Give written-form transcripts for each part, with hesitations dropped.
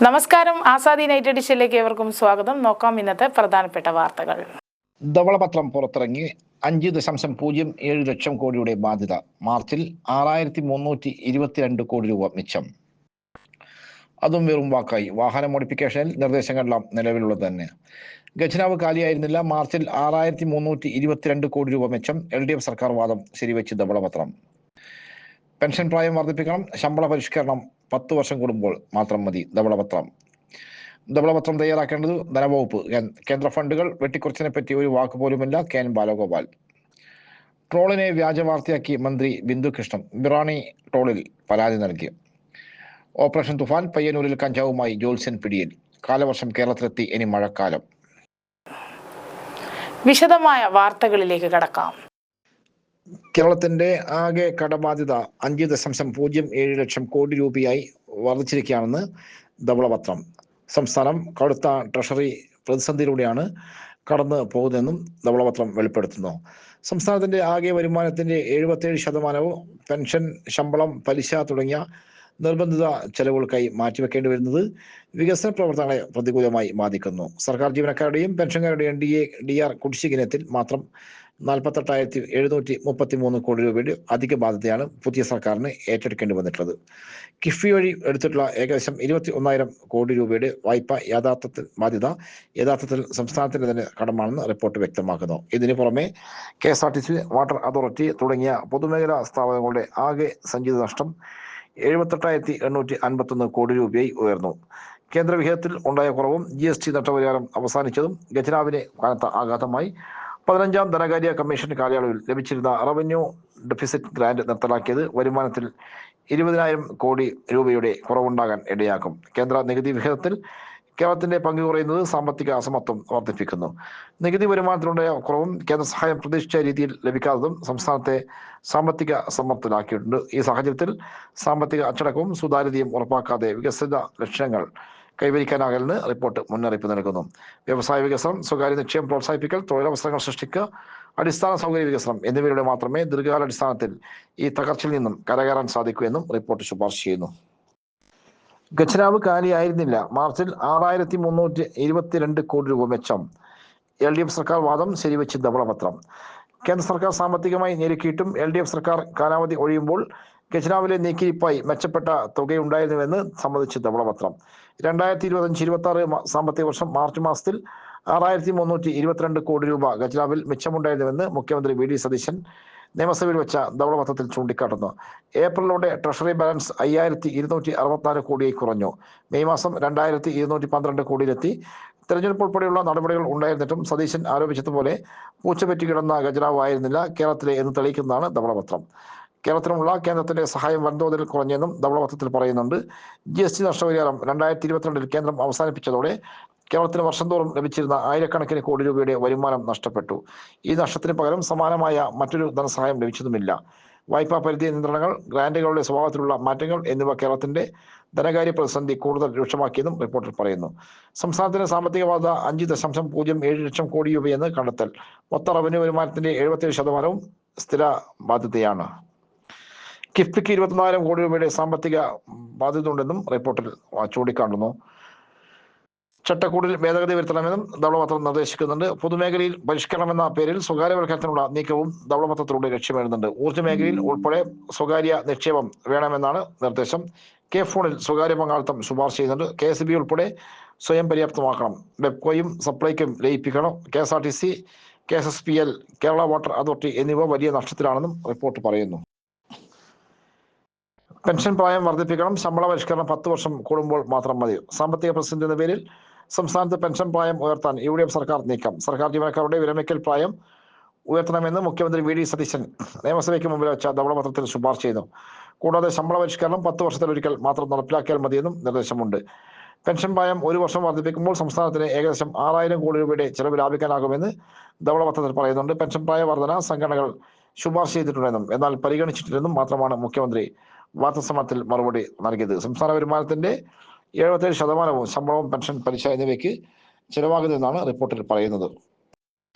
നമസ്കാരം. ആസാദി നൈറ്റ് എഡിഷനിലേക്ക് ഏവർക്കും സ്വാഗതം. നോക്കാം ഇന്നത്തെ പ്രധാനപ്പെട്ട വാർത്തകൾ. ധവളപത്രം പുറത്തിറങ്ങി 5.07 ലക്ഷം കോടിയുടെ ബാധ്യത. മാർച്ചിൽ 6322 കോടി രൂപ മിച്ചം. അതും വെറും വാക്കായി. വാഹന മോഡിഫിക്കേഷനിൽ നിർദ്ദേശങ്ങളെല്ലാം നിലവിലുള്ളത് തന്നെ. ഖജനാവ് കാലിയായിരുന്നില്ല. മാർച്ചിൽ 6322 കോടി രൂപ മെച്ചം. LDF സർക്കാർ വാദം ശരിവെച്ച് ധവളപത്രം. പെൻഷൻ പ്രായം വർദ്ധിപ്പിക്കണം. ശമ്പള പരിഷ്കരണം 10 വർഷം കൂടുമ്പോൾ മാത്രം മതി. ധവളപത്രം തയ്യാറാക്കേണ്ടത് ധനവകുപ്പ്. കേന്ദ്ര ഫണ്ടുകൾ വെട്ടിക്കുറച്ചതിനെ പറ്റി ഒരു വാക്ക് പോലുമില്ല. KN ബാലഗോപാൽ. ട്രോളിനെ വ്യാജ വാർത്തയാക്കി മന്ത്രി ബിന്ദു കൃഷ്ണൻ. ബിറാണി ട്രോളിൽ പരാതി നൽകി. ഓപ്പറേഷൻ തുഫാൻ. പയ്യന്നൂരിൽ കഞ്ചാവുമായി ജോത്സ്യൻ പിടിയിൽ. കാലവർഷം കേരളത്തിലെത്തി. ഇനി മഴക്കാലം. വിശദമായ വാർത്തകളിലേക്ക് കടക്കാം. കേരളത്തിന്റെ ആകെ കടബാധ്യത 5.07 ലക്ഷം കോടി രൂപയായി വർദ്ധിച്ചിരിക്കുകയാണെന്ന് ധവളപത്രം. സംസ്ഥാനം കടുത്ത ട്രഷറി പ്രതിസന്ധിയിലൂടെയാണ് കടന്നു പോകുന്നതെന്നും ധവളപത്രം വെളിപ്പെടുത്തുന്നു. സംസ്ഥാനത്തിന്റെ ആകെ വരുമാനത്തിന്റെ 77% പെൻഷൻ, ശമ്പളം, പലിശ തുടങ്ങിയ നിർബന്ധിത ചെലവുകൾക്കായി മാറ്റിവെക്കേണ്ടി വരുന്നത് വികസന പ്രവർത്തനങ്ങളെ പ്രതികൂലമായി ബാധിക്കുന്നു. സർക്കാർ ജീവനക്കാരുടെയും പെൻഷൻകാരുടെയും DR കുടിശ്ശിക ഇനത്തിൽ മാത്രം 48,733 കോടി രൂപയുടെ അധിക ബാധ്യതയാണ് പുതിയ സർക്കാരിന് ഏറ്റെടുക്കേണ്ടി വന്നിട്ടുള്ളത്. കിഫ്ബി വഴി എടുത്തിട്ടുള്ള ഏകദേശം 21,000 കോടി രൂപയുടെ വായ്പ യഥാർത്ഥത്തിൽ സംസ്ഥാനത്തിന്റെ തന്നെ കടമാണെന്ന് റിപ്പോർട്ട് വ്യക്തമാക്കുന്നു. ഇതിനു പുറമെ KSRTC, വാട്ടർ അതോറിറ്റി തുടങ്ങിയ പൊതുമേഖലാ സ്ഥാപനങ്ങളുടെ ആകെ സഞ്ചിത നഷ്ടം 78,851 കോടി രൂപയായി ഉയർന്നു. കേന്ദ്രവിഹിതത്തിൽ ഉണ്ടായ കുറവും GST നഷ്ടപരിഹാരം അവസാനിച്ചതും ഖജനാവിന് കനത്ത ആഘാതമായി. 15ാം ധനകാര്യ കമ്മീഷൻ കാലയളവിൽ ലഭിച്ചിരുന്ന റവന്യൂ ഡെഫിസിറ്റ് ഗ്രാന്റ് നിർത്തലാക്കിയത് വരുമാനത്തിൽ 20,000 കോടി രൂപയുടെ കുറവുണ്ടാകാൻ ഇടയാക്കും. കേന്ദ്ര നികുതി വിഹിതത്തിൽ കേരളത്തിന്റെ പങ്ക് കുറയുന്നത് സാമ്പത്തിക അസമത്വം വർദ്ധിപ്പിക്കുന്നു. നികുതി വരുമാനത്തിലുണ്ടായ കുറവും കേന്ദ്ര സഹായം പ്രതീക്ഷിച്ച രീതിയിൽ ലഭിക്കാത്തതും സംസ്ഥാനത്തെ സാമ്പത്തിക സമ്മർദ്ദത്തിലാക്കിയിട്ടുണ്ട്. ഈ സാഹചര്യത്തിൽ സാമ്പത്തിക അച്ചടക്കവും സുതാര്യതയും ഉറപ്പാക്കാതെ വികസിത ലക്ഷ്യങ്ങൾ കൈവരിക്കാനാകലെന്ന് റിപ്പോർട്ട് മുന്നറിയിപ്പ് നൽകുന്നു. വ്യവസായ വികസനം, സ്വകാര്യ നിക്ഷേപം പ്രോത്സാഹിപ്പിക്കൽ, തൊഴിലവസരങ്ങൾ സൃഷ്ടിക്കുക, അടിസ്ഥാന സൗകര്യ വികസനം എന്നിവയിലൂടെ മാത്രമേ ദീർഘകാലാടിസ്ഥാനത്തിൽ ഈ തകർച്ചയിൽ നിന്നും കരകയറാൻ സാധിക്കൂ എന്നും റിപ്പോർട്ട് ശുപാർശ ചെയ്യുന്നു. ഖജനാവ് കാലിയായിരുന്നില്ല. മാർച്ചിൽ 6322 കോടി രൂപ മെച്ചം. LDF സർക്കാർ വാദം ശരിവെച്ച് ധവളപത്രം. കേന്ദ്ര സർക്കാർ സാമ്പത്തികമായി ഞെരുക്കിയിട്ടും LDF സർക്കാർ കാലാവധി ഒഴിയുമ്പോൾ ഖജനാവിലെ നീക്കിയിരിപ്പായി മെച്ചപ്പെട്ട തുകയുണ്ടായിരുന്നുവെന്ന് സമ്മതിച്ച് ധവളപത്രം. 2025-26 സാമ്പത്തിക വർഷം മാർച്ച് മാസത്തിൽ 6322 കോടി രൂപ ഖജനാവിൽ മിച്ചമുണ്ടായിരുന്നുവെന്ന് മുഖ്യമന്ത്രി VD സതീശൻ നിയമസഭയിൽ വെച്ച ധവളപത്രത്തിൽ ചൂണ്ടിക്കാട്ടുന്നു. ഏപ്രിലോടെ ട്രഷറി ബാലൻസ് 5,264 കോടിയായി കുറഞ്ഞു. മെയ് മാസം 2,212 കോടിയിലെത്തി. തെരഞ്ഞെടുപ്പ് ഉൾപ്പെടെയുള്ള നടപടികൾ ഉണ്ടായിരുന്നിട്ടും സതീശൻ ആരോപിച്ചതുപോലെ പൂച്ചപറ്റി കിടന്ന ഖജനാവ് ആയിരുന്നില്ല കേരളത്തിലെ എന്ന് തെളിയിക്കുന്നതാണ് ധവളപത്രം. കേരളത്തിനുമുള്ള കേന്ദ്രത്തിന്റെ സഹായം വൻതോതിൽ കുറഞ്ഞെന്നും ധവളപത്രത്തിൽ പറയുന്നുണ്ട്. GST നഷ്ടപരിഹാരം 2022 കേന്ദ്രം അവസാനിപ്പിച്ചതോടെ കേരളത്തിന് വർഷം തോറും ലഭിച്ചിരുന്ന ആയിരക്കണക്കിന് കോടി രൂപയുടെ വരുമാനം നഷ്ടപ്പെട്ടു. ഈ നഷ്ടത്തിന് പകരം സമാനമായ മറ്റൊരു ധനസഹായം ലഭിച്ചതുമില്ല. വായ്പാ പരിധി നിയന്ത്രണങ്ങൾ, ഗ്രാന്റുകളുടെ സ്വഭാവത്തിലുള്ള മാറ്റങ്ങൾ എന്നിവ കേരളത്തിന്റെ ധനകാര്യ പ്രതിസന്ധി കൂടുതൽ രൂക്ഷമാക്കിയെന്നും റിപ്പോർട്ടിൽ പറയുന്നു. സംസ്ഥാനത്തിന്റെ സാമ്പത്തിക ബാധ്യത 5.07 ലക്ഷം കോടി രൂപയെന്ന് കണ്ടെത്തൽ. മൊത്ത റവന്യൂ വരുമാനത്തിന്റെ 77% സ്ഥിര ബാധ്യതയാണ്. കിഫ്ബിക്ക് 21,000 കോടി രൂപയുടെ സാമ്പത്തിക ബാധ്യത ഉണ്ടെന്നും റിപ്പോർട്ടിൽ ചൂണ്ടിക്കാട്ടുന്നു. ചട്ടക്കൂടിൽ ഭേദഗതി വരുത്തണമെന്നും ധവളപത്രം നിർദ്ദേശിക്കുന്നുണ്ട്. പൊതുമേഖലയിൽ പരിഷ്കരണമെന്ന പേരിൽ സ്വകാര്യവൽക്കരണത്തിനുള്ള നീക്കവും ധവളപത്രത്തിലൂടെ ലക്ഷ്യമിടുന്നുണ്ട്. ഊർജ്ജ മേഖലയിൽ ഉൾപ്പെടെ സ്വകാര്യ നിക്ഷേപം വേണമെന്നാണ് നിർദ്ദേശം. KFOണിൽ സ്വകാര്യ പങ്കാളിത്തം ശുപാർശ ചെയ്യുന്നുണ്ട്. KSB ഉൾപ്പെടെ സ്വയം പര്യാപ്തമാക്കണം. ബെപ്കോയും സപ്ലൈക്കും ലയിപ്പിക്കണം. KSRTC, KSSPL, Kerala water authority എന്നിവ വലിയ നഷ്ടത്തിലാണെന്നും റിപ്പോർട്ട് പറയുന്നു. പെൻഷൻ പ്രായം വർദ്ധിപ്പിക്കണം. ശമ്പള പരിഷ്കരണം 10 വർഷം കൂടുമ്പോൾ മാത്രം മതി. സാമ്പത്തിക പ്രതിസന്ധി എന്ന പേരിൽ സംസ്ഥാനത്ത് പെൻഷൻ പ്രായം ഉയർത്താൻ UDF സർക്കാർ നീക്കം. സർക്കാർ ജീവനക്കാരുടെ വിരമിക്കൽ പ്രായം ഉയർത്തണമെന്ന് മുഖ്യമന്ത്രി VD സതീശൻ നിയമസഭയ്ക്ക് മുമ്പിൽ വെച്ച ധവളപത്രത്തിൽ ശുപാർശ ചെയ്യുന്നു. കൂടാതെ ശമ്പള പരിഷ്കരണം 10 വർഷത്തിലൊരിക്കൽ മാത്രം നടപ്പിലാക്കിയാൽ മതിയെന്നും നിർദ്ദേശമുണ്ട്. പെൻഷൻ പ്രായം 1 വർഷം വർദ്ധിപ്പിക്കുമ്പോൾ സംസ്ഥാനത്തിന് ഏകദേശം 6,000 കോടി രൂപയുടെ ചെലവ് ലാഭിക്കാനാകുമെന്ന് ധവളപത്രത്തിൽ പറയുന്നുണ്ട്. പെൻഷൻ പ്രായ വർധന സംഘടനകൾ ശുപാർശ ചെയ്തിട്ടുണ്ടെന്നും എന്നാൽ പരിഗണിച്ചിട്ടില്ലെന്നും മാത്രമാണ് മുഖ്യമന്ത്രി വാർത്താസമ്മേളനത്തിൽ മറുപടി നൽകിയത്. സംസ്ഥാന വരുമാനത്തിന്റെ 77% ശമ്പളവും പെൻഷൻ, പലിശ എന്നിവയ്ക്ക് ചെലവാകുന്നതെന്നാണ് റിപ്പോർട്ടിൽ പറയുന്നത്.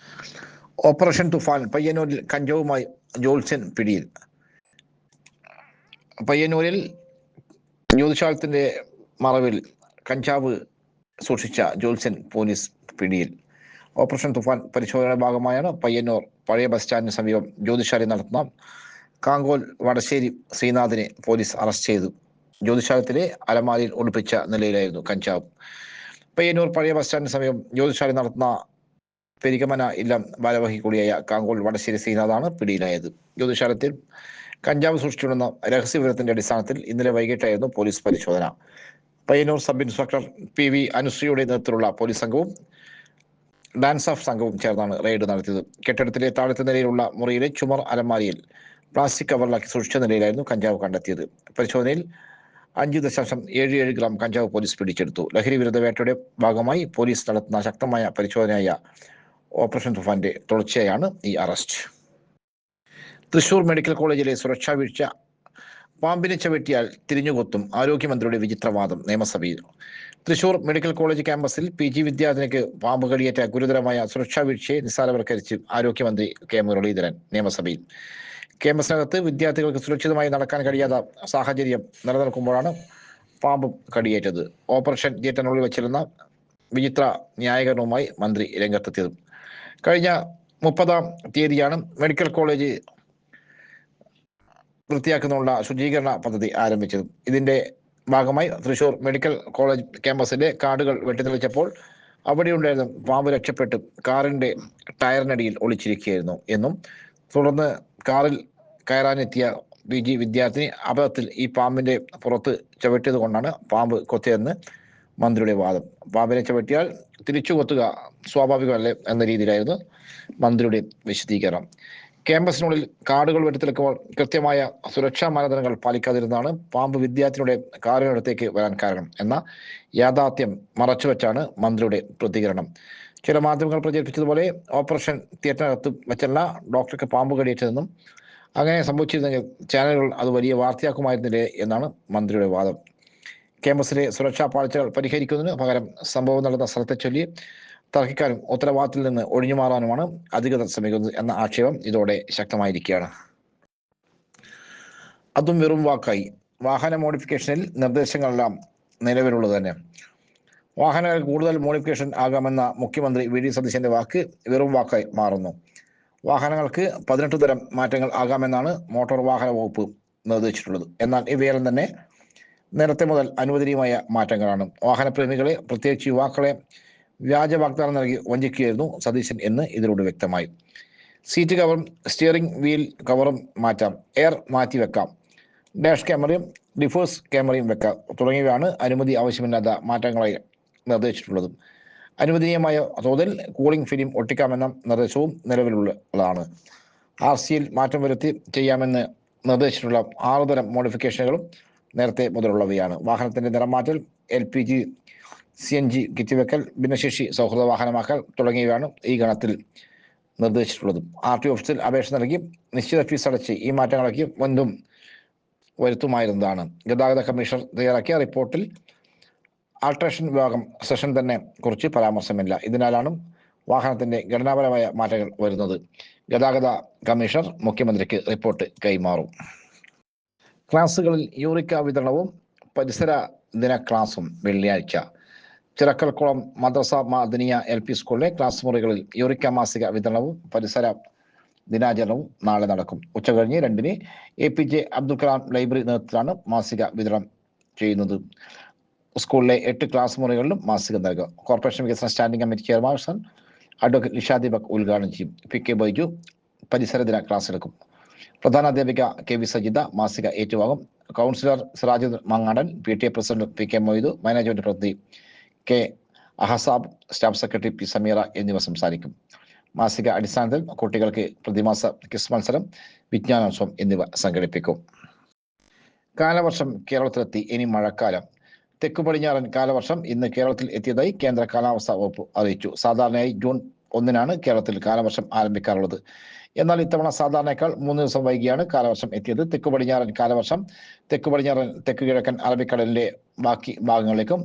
ഓപ്പറേഷൻ തുഫാൻ. പയ്യന്നൂരിൽ കഞ്ചാവുമായി ജോത്സ്യൻ പിടിയിൽ. പയ്യന്നൂരിൽ ജ്യോതിഷാലയത്തിന്റെ മറവിൽ കഞ്ചാവ് സൂക്ഷിച്ച ജോത്സ്യൻ പോലീസ് പിടിയിൽ. ഓപ്പറേഷൻ തുഫാൻ പരിശോധനയുടെ ഭാഗമായാണ് പയ്യന്നൂർ പഴയ ബസ് സ്റ്റാൻഡിന് സമീപം ജ്യോതിശാലയിൽ നടത്തുന്ന കാങ്കോൽ വടശ്ശേരി ശ്രീനാഥിനെ പോലീസ് അറസ്റ്റ് ചെയ്തു. ജ്യോതിശാലത്തിലെ അലമാരിയിൽ ഒളിപ്പിച്ച നിലയിലായിരുന്നു കഞ്ചാവ്. പയ്യന്നൂർ പഴയ ബസ് സ്റ്റാൻഡിന് സമീപം ജ്യോതിശാലയിൽ നടത്തുന്ന പെരികമന ഇല്ലം ഭാരവാഹി കൂടിയായ കാങ്കോൽ വടശ്ശേരി ശ്രീനാഥാണ് പിടിയിലായത്. ജ്യോതിശാലത്തിൽ കഞ്ചാവ് സൂക്ഷിച്ചിരുന്ന രഹസ്യവിവരത്തിന്റെ അടിസ്ഥാനത്തിൽ ഇന്നലെ വൈകിട്ടായിരുന്നു പോലീസ് പരിശോധന. പയ്യന്നൂർ സബ് ഇൻസ്പെക്ടർ PV അനുശ്രീയുടെ നേതൃത്വത്തിലുള്ള പോലീസ് സംഘവും ഡാൻസ് ഓഫ് സംഘവും ചേർന്നാണ് റെയ്ഡ് നടത്തിയത്. കെട്ടിടത്തിലെ താഴത്തെ നിലയിലുള്ള മുറിയിലെ ചുമർ അലമാരിയിൽ പ്ലാസ്റ്റിക് കവറിലാക്കി സൂക്ഷിച്ച നിലയിലായിരുന്നു കഞ്ചാവ് കണ്ടെത്തിയത്. പരിശോധനയിൽ 5.77 ഗ്രാം കഞ്ചാവ് പോലീസ് പിടിച്ചെടുത്തു. ലഹരി വിരുദ്ധ വേട്ടയുടെ ഭാഗമായി പോലീസ് നടത്തുന്ന ശക്തമായ പരിശോധനയായ ഓപ്പറേഷൻ തുഫാന്റെ തുടർച്ചയായാണ് ഈ അറസ്റ്റ്. തൃശൂർ മെഡിക്കൽ കോളേജിലെ സുരക്ഷാ വീഴ്ച. പാമ്പിനെ ചവിട്ടിയാൽ തിരിഞ്ഞുകൊത്തും ആരോഗ്യമന്ത്രിയുടെ വിചിത്രവാദം നിയമസഭയിൽ. തൃശൂർ മെഡിക്കൽ കോളേജ് ക്യാമ്പസിൽ PG വിദ്യാർത്ഥിനിക്ക് പാമ്പ് കടിയേറ്റ ഗുരുതരമായ സുരക്ഷാ വീഴ്ചയെ നിസ്സാരവൽക്കരിച്ച് ആരോഗ്യമന്ത്രി K മുരളീധരൻ നിയമസഭയിൽ. ക്യാമ്പസിനകത്ത് വിദ്യാർത്ഥികൾക്ക് സുരക്ഷിതമായി നടക്കാൻ കഴിയാത്ത സാഹചര്യം നിലനിൽക്കുമ്പോഴാണ് പാമ്പ് കടിയേറ്റത്. ഓപ്പറേഷൻ തിയേറ്ററിനുള്ളിൽ വെച്ചിരുന്ന വിചിത്ര ന്യായീകരണവുമായി മന്ത്രി രംഗത്തെത്തിയത്. കഴിഞ്ഞ 30-ാം തീയതിയാണ് മെഡിക്കൽ കോളേജ് വൃത്തിയാക്കുന്നതിനുള്ള ശുചീകരണ പദ്ധതി ആരംഭിച്ചത്. ഇതിന്റെ ഭാഗമായി തൃശൂർ മെഡിക്കൽ കോളേജ് ക്യാമ്പസിലെ കാടുകൾ വെട്ടിത്തെളിച്ചപ്പോൾ അവിടെയുണ്ടായിരുന്ന പാമ്പ് രക്ഷപ്പെട്ട് കാറിന്റെ ടയറിനടിയിൽ ഒളിച്ചിരിക്കുകയായിരുന്നു എന്നും തുടർന്ന് കാറിൽ കയറാനെത്തിയ PG വിദ്യാർത്ഥിനി അബദ്ധത്തിൽ ഈ പാമ്പിന്റെ പുറത്ത് ചവിട്ടിയത് കൊണ്ടാണ് പാമ്പ് കൊത്തിയതെന്ന് മന്ത്രിയുടെ വാദം. പാമ്പിനെ ചവിട്ടിയാൽ തിരിച്ചു കൊത്തുക സ്വാഭാവികമല്ലേ എന്ന രീതിയിലായിരുന്നു മന്ത്രിയുടെ വിശദീകരണം. ക്യാമ്പസിനുള്ളിൽ കാടുകൾ വെട്ടിത്തെളിക്കുമ്പോൾ കൃത്യമായ സുരക്ഷാ മാനദണ്ഡങ്ങൾ പാലിക്കാതിരുന്നാണ് പാമ്പ് വിദ്യാർത്ഥിയുടെ കാറിനടുത്തേക്ക് വരാൻ കാരണം എന്ന യാഥാർത്ഥ്യം മറച്ചുവെച്ചാണ് മന്ത്രിയുടെ പ്രതികരണം. ചില മാധ്യമങ്ങൾ പ്രചരിപ്പിച്ചതുപോലെ ഓപ്പറേഷൻ തിയേറ്ററിനകത്ത് വെച്ചല്ല ഡോക്ടർക്ക് പാമ്പ് കടിയേറ്റതെന്നും അങ്ങനെ സംഭവിച്ചിരുന്നെങ്കിൽ ചാനലുകൾ അത് വലിയ വാർത്തയാക്കുമായിരുന്നില്ലേ എന്നാണ് മന്ത്രിയുടെ വാദം. ക്യാമ്പസിലെ സുരക്ഷാ പാളിച്ചകൾ പരിഹരിക്കുന്നതിന് പകരം സംഭവം നടന്ന സ്ഥലത്തെ ചൊല്ലി തർക്കിക്കാനും ഉത്തരവാദിത്തത്തിൽ നിന്ന് ഒഴിഞ്ഞു മാറാനുമാണ് അധികൃതർ ശ്രമിക്കുന്നത് എന്ന ആക്ഷേപം ഇതോടെ ശക്തമായിരിക്കുകയാണ്. അതും വെറും വാക്കായി. വാഹന മോഡിഫിക്കേഷനിൽ നിർദ്ദേശങ്ങളെല്ലാം നിലവിലുള്ളത് തന്നെ. വാഹനങ്ങൾ കൂടുതൽ മോഡിഫിക്കേഷൻ ആകാമെന്ന മുഖ്യമന്ത്രി VD സതീശന്റെ വാക്ക് വെറും വാക്കായി മാറുന്നു. വാഹനങ്ങൾക്ക് 18 തരം മാറ്റങ്ങൾ ആകാമെന്നാണ് മോട്ടോർ വാഹന വകുപ്പ് നിർദ്ദേശിച്ചിട്ടുള്ളത്. എന്നാൽ ഇവയെല്ലാം തന്നെ നേരത്തെ മുതൽ അനുവദനീയമായ മാറ്റങ്ങളാണ്. വാഹനപ്രേമികളെ, പ്രത്യേകിച്ച് യുവാക്കളെ വ്യാജ വാഗ്ദാനം നൽകി വഞ്ചിക്കുകയായിരുന്നു സതീശൻ എന്ന് ഇതിലൂടെ വ്യക്തമായി. സീറ്റ് കവറും സ്റ്റിയറിംഗ് വീൽ കവറും മാറ്റാം, എയർ മാറ്റിവെക്കാം, ഡാഷ് ക്യാമറയും റിവേഴ്സ് ക്യാമറയും വെക്കാം തുടങ്ങിയവയാണ് അനുമതി ആവശ്യമില്ലാത്ത മാറ്റങ്ങളായി നിർദ്ദേശിച്ചിട്ടുള്ളത്. അനുവദനീയമായ തോതിൽ കൂളിംഗ് ഫിലിം ഒട്ടിക്കാമെന്ന നിർദ്ദേശവും നിലവിലുള്ളതാണ്. RC-യിൽ മാറ്റം വരുത്തി ചെയ്യാമെന്ന് നിർദ്ദേശിച്ചിട്ടുള്ള 6 തരം മോഡിഫിക്കേഷനുകളും നേരത്തെ മുതലുള്ളവയാണ്. വാഹനത്തിന്റെ നിറം മാറ്റൽ, LPG CNG കിറ്റിവെക്കൽ, ഭിന്നശേഷി സൗഹൃദ വാഹനമാക്കൽ തുടങ്ങിയവയാണ് ഈ ഗണത്തിൽ നിർദ്ദേശിച്ചിട്ടുള്ളത്. RTO ഓഫീസിൽ അപേക്ഷ നൽകി നിശ്ചിത ഫീസ് അടച്ച് ഈ മാറ്റങ്ങളൊക്കെ മുൻപും വരുത്തുമായിരുന്നതാണ്. ഗതാഗത കമ്മീഷണർ തയ്യാറാക്കിയ റിപ്പോർട്ടിൽ ആൾട്രേഷൻ വിഭാഗം സെഷൻ തന്നെ കുറിച്ച് പരാമർശമില്ല. ഇതിനാലാണ് വാഹനത്തിന്റെ ഘടനാപരമായ മാറ്റങ്ങൾ വരുന്നത്. ഗതാഗത കമ്മീഷണർ മുഖ്യമന്ത്രിക്ക് റിപ്പോർട്ട് കൈമാറും. ക്ലാസുകളിൽ യൂറിക്ക വിതരണവും പരിസര ദിന ക്ലാസും വെള്ളിയാഴ്ച. ചിറക്കൽക്കുളം മദ്രസ മദനിയ LP സ്കൂളിലെ ക്ലാസ് മുറികളിൽ യൂറിക്ക മാസിക വിതരണവും പരിസര ദിനാചരണവും നാളെ നടക്കും. ഉച്ചകഴിഞ്ഞ് 2-ന് APJ അബ്ദുൽ കലാം ലൈബ്രറി നേതൃത്വത്തിലാണ് മാസിക വിതരണം ചെയ്യുന്നത്. സ്കൂളിലെ 8 ക്ലാസ് മുറികളിലും മാസിക നൽകുക. കോർപ്പറേഷൻ വികസന standing committee chairperson advocate Nisha Deepak ഉദ്ഘാടനം ചെയ്യും. PK ബൈജു പരിസര ദിന ക്ലാസ് എടുക്കും. പ്രധാന അധ്യാപിക KV സജിത മാസിക ഏറ്റുവാങ്ങും. Councillor Siraj Mangadan, PTA president PK Moidu, management പ്രതിനിധി K Ahzab, staff secretary P Sameera എന്നിവർ സംസാരിക്കും. മാസിക അടിസ്ഥാനത്തിൽ കുട്ടികൾക്ക് പ്രതിമാസ ക്വിസ് മത്സരം, വിജ്ഞാനോത്സവം എന്നിവ സംഘടിപ്പിക്കും. കാലവർഷം കേരളത്തിലെത്തി, ഇനി മഴക്കാലം. തെക്കു പടിഞ്ഞാറൻ കാലവർഷം ഇന്ന് കേരളത്തിൽ എത്തിയതായി കേന്ദ്ര കാലാവസ്ഥാ വകുപ്പ് അറിയിച്ചു. സാധാരണയായി ജൂൺ 1-നാണ് കേരളത്തിൽ കാലവർഷം ആരംഭിക്കാറുള്ളത്. എന്നാൽ ഇത്തവണ സാധാരണയേക്കാൾ 3 ദിവസം വൈകിയാണ് കാലവർഷം എത്തിയത്. തെക്കു പടിഞ്ഞാറൻ കാലവർഷം തെക്കു പടിഞ്ഞാറൻ തെക്കു കിഴക്കൻ അറബിക്കടലിന്റെ ബാക്കി ഭാഗങ്ങളിലേക്കും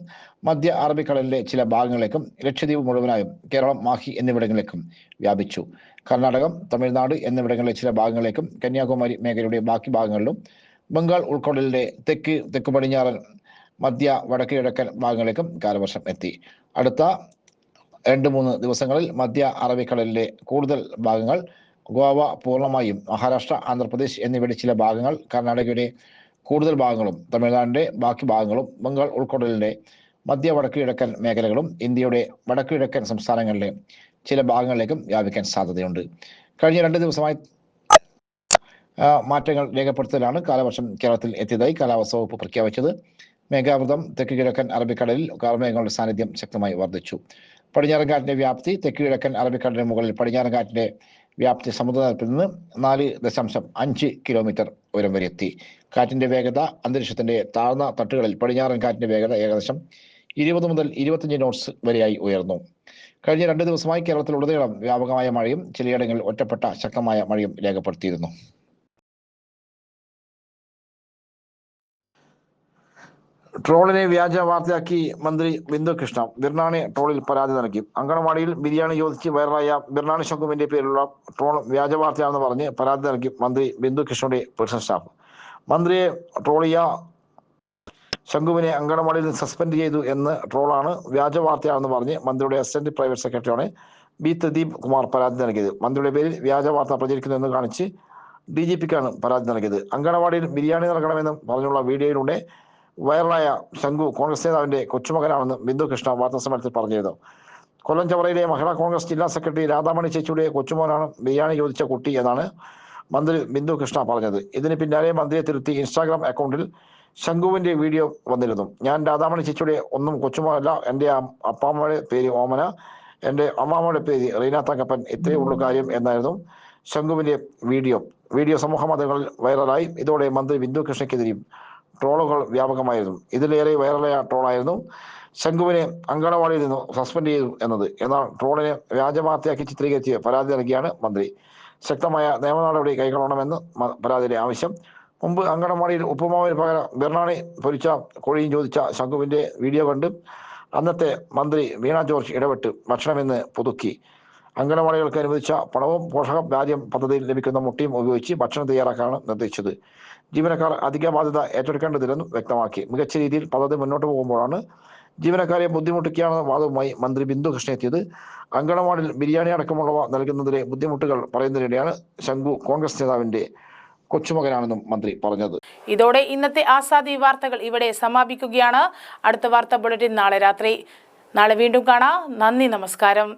മധ്യ അറബിക്കടലിന്റെ ചില ഭാഗങ്ങളിലേക്കും ലക്ഷദ്വീപ് മുഴുവനായും കേരളം, മാഹി എന്നിവിടങ്ങളിലേക്കും വ്യാപിച്ചു. കർണാടകം, തമിഴ്നാട് എന്നിവിടങ്ങളിലെ ചില ഭാഗങ്ങളിലേക്കും കന്യാകുമാരി മേഖലയുടെ ബാക്കി ഭാഗങ്ങളിലും ബംഗാൾ ഉൾക്കടലിന്റെ തെക്കു പടിഞ്ഞാറൻ മധ്യ വടക്ക് കിഴക്കൻ ഭാഗങ്ങളിലേക്കും കാലവർഷം എത്തി. അടുത്ത 2-3 ദിവസങ്ങളിൽ മധ്യ അറബിക്കടലിലെ കൂടുതൽ ഭാഗങ്ങൾ, ഗോവ പൂർണ്ണമായും, മഹാരാഷ്ട്ര, ആന്ധ്രാപ്രദേശ് എന്നിവയുടെ ചില ഭാഗങ്ങൾ, കർണാടകയുടെ കൂടുതൽ ഭാഗങ്ങളും, തമിഴ്നാടിന്റെ ബാക്കി ഭാഗങ്ങളും, ബംഗാൾ ഉൾക്കടലിന്റെ മധ്യ വടക്ക് കിഴക്കൻ മേഖലകളും ഇന്ത്യയുടെ വടക്ക് കിഴക്കൻ സംസ്ഥാനങ്ങളിലെ ചില ഭാഗങ്ങളിലേക്കും വ്യാപിക്കാൻ സാധ്യതയുണ്ട്. കഴിഞ്ഞ 2 ദിവസമായി മാറ്റങ്ങൾ രേഖപ്പെടുത്തലാണ് കാലവർഷം കേരളത്തിൽ എത്തിയതായി കാലാവസ്ഥാ വകുപ്പ് പ്രഖ്യാപിച്ചത്. മേഘാവൃതം തെക്ക് കിഴക്കൻ അറബിക്കടലിൽ കാർമേഘങ്ങളുടെ സാന്നിധ്യം ശക്തമായി വർദ്ധിച്ചു. പടിഞ്ഞാറൻ കാറ്റിന്റെ വ്യാപ്തി തെക്ക് കിഴക്കൻ അറബിക്കടലിന് മുകളിൽ പടിഞ്ഞാറൻ കാറ്റിന്റെ വ്യാപ്തി സമുദ്രനിരപ്പിൽ നിന്ന് 4.5 കിലോമീറ്റർ ഉയരം വരെ എത്തി. കാറ്റിന്റെ വേഗത അന്തരീക്ഷത്തിന്റെ താഴ്ന്ന തട്ടുകളിൽ പടിഞ്ഞാറൻ കാറ്റിന്റെ വേഗത ഏകദേശം 20 മുതൽ 25 നോട്ട്സ് വരെയായി ഉയർന്നു. കഴിഞ്ഞ 2 ദിവസമായി കേരളത്തിലുടനീളം വ്യാപകമായ മഴയും ചിലയിടങ്ങളിൽ ഒറ്റപ്പെട്ട ശക്തമായ മഴയും രേഖപ്പെടുത്തിയിരുന്നു. ട്രോളിനെ വ്യാജ വാർത്തയാക്കി മന്ത്രി ബിന്ദു കൃഷ്ണ. ബിർണാണി ട്രോളിൽ പരാതി നൽകി. അങ്കണവാടിയിൽ ബിരിയാണി ചോദിച്ച് വൈറലായ ബിർണാണി ശംഖുവിന്റെ പേരിലുള്ള ട്രോൾ വ്യാജ വാർത്തയാണെന്ന് പറഞ്ഞ് പരാതി നൽകി മന്ത്രി ബിന്ദു കൃഷ്ണയുടെ പേഴ്സണൽ സ്റ്റാഫ്. മന്ത്രിയെ ട്രോളിയ ശംഖുവിനെ അങ്കണവാടിയിൽ സസ്പെൻഡ് ചെയ്തു എന്ന് ട്രോളാണ് വ്യാജ വാർത്തയാണെന്ന് പറഞ്ഞ് മന്ത്രിയുടെ അസിസ്റ്റന്റ് പ്രൈവറ്റ് സെക്രട്ടറിയാണ് ബി ത്രിദീപ് കുമാർ പരാതി നൽകിയത്. മന്ത്രിയുടെ പേരിൽ വ്യാജ വാർത്ത പ്രചരിക്കുന്നു എന്ന് കാണിച്ച് DGPക്കാണ് പരാതി നൽകിയത്. അങ്കണവാടിയിൽ ബിരിയാണി നൽകണമെന്ന് പറഞ്ഞുള്ള വീഡിയോയിലൂടെ വൈറലായ ശംഖു കോൺഗ്രസ് നേതാവിന്റെ കൊച്ചുമകനാണെന്ന് ബിന്ദു കൃഷ്ണ വാർത്താസമ്മേളനത്തിൽ പറഞ്ഞിരുന്നു. കൊല്ലം ചവറയിലെ മഹിളാ കോൺഗ്രസ് ജില്ലാ സെക്രട്ടറി രാധാമണി ചേച്ചിയുടെ കൊച്ചുമോനാണ് ബിരിയാണി ചോദിച്ച കുട്ടി എന്നാണ് മന്ത്രി ബിന്ദു കൃഷ്ണ പറഞ്ഞത്. ഇതിന് പിന്നാലെ മന്ത്രിയെ തിരുത്തി ഇൻസ്റ്റാഗ്രാം അക്കൗണ്ടിൽ ശംഖുവിന്റെ വീഡിയോ വന്നിരുന്നു. ഞാൻ രാധാമണി ചേച്ചിയുടെ ഒന്നും കൊച്ചുമോനല്ല, എൻ്റെ അപ്പാമ്മയുടെ പേര് ഓമന, എൻ്റെ അമ്മാമ്മയുടെ പേര് റീന തങ്കപ്പൻ, ഇത്രയേ ഉള്ളൂ കാര്യം എന്നായിരുന്നു ശംഖുവിന്റെ വീഡിയോ സമൂഹ മാധ്യമങ്ങളിൽ വൈറലായി. ഇതോടെ മന്ത്രി ബിന്ദു കൃഷ്ണയ്ക്കെതിരെയും ട്രോളുകൾ വ്യാപകമായിരുന്നു. ഇതിലേറെ വൈറലായ ട്രോളായിരുന്നു ശംഖുവിനെ അങ്കണവാടിയിൽ നിന്ന് സസ്പെൻഡ് ചെയ്തു എന്നത്. എന്നാൽ ട്രോളിനെ വ്യാജവാർത്തയാക്കി ചിത്രീകരിച്ച് പരാതി നൽകിയാണ് മന്ത്രി. ശക്തമായ നിയമ നടപടി കൈക്കൊള്ളണമെന്ന് പരാതിയിലെ ആവശ്യം. മുമ്പ് അങ്കണവാടിയിൽ ഉപ്പുമാവിന് പകരം ബിർണാണി പൊരിച്ച കോഴിയും ചോദിച്ച ശംഖുവിന്റെ വീഡിയോ കണ്ട് അന്നത്തെ മന്ത്രി വീണ ജോർജ് ഇടപെട്ട് ഭക്ഷണമെന്ന് പുതുക്കി. അങ്കണവാടികൾക്ക് അനുവദിച്ച പണവും പോഷകരാജ്യം പദ്ധതിയിൽ ലഭിക്കുന്ന മുട്ടയും ഉപയോഗിച്ച് ഭക്ഷണം തയ്യാറാക്കാനാണ് നിർദ്ദേശിച്ചത്. ജീവനക്കാർ അധിക ബാധ്യത ഏറ്റെടുക്കേണ്ടതില്ലെന്നും വ്യക്തമാക്കി. മികച്ച രീതിയിൽ പദ്ധതി മുന്നോട്ട് പോകുമ്പോഴാണ് ജീവനക്കാരെ ബുദ്ധിമുട്ടിക്കുകയാണെന്ന വാദവുമായി മന്ത്രി ബിന്ദു കൃഷ്ണ എത്തിയത്. അങ്കണവാടിയിൽ ബിരിയാണി അടക്കമുള്ളവ നൽകുന്നതിലെ ബുദ്ധിമുട്ടുകൾ പറയുന്നതിനിടെയാണ് ശംഖു കോൺഗ്രസ് നേതാവിന്റെ കൊച്ചുമകനാണെന്നും മന്ത്രി പറഞ്ഞത്. ഇതോടെ ഇന്നത്തെ ആസാദി വാർത്തകൾ ഇവിടെ സമാപിക്കുകയാണ്. അടുത്ത വാർത്താ ബുള്ളറ്റിൻ നാളെ രാത്രി. നാളെ വീണ്ടും കാണാം. നന്ദി, നമസ്കാരം.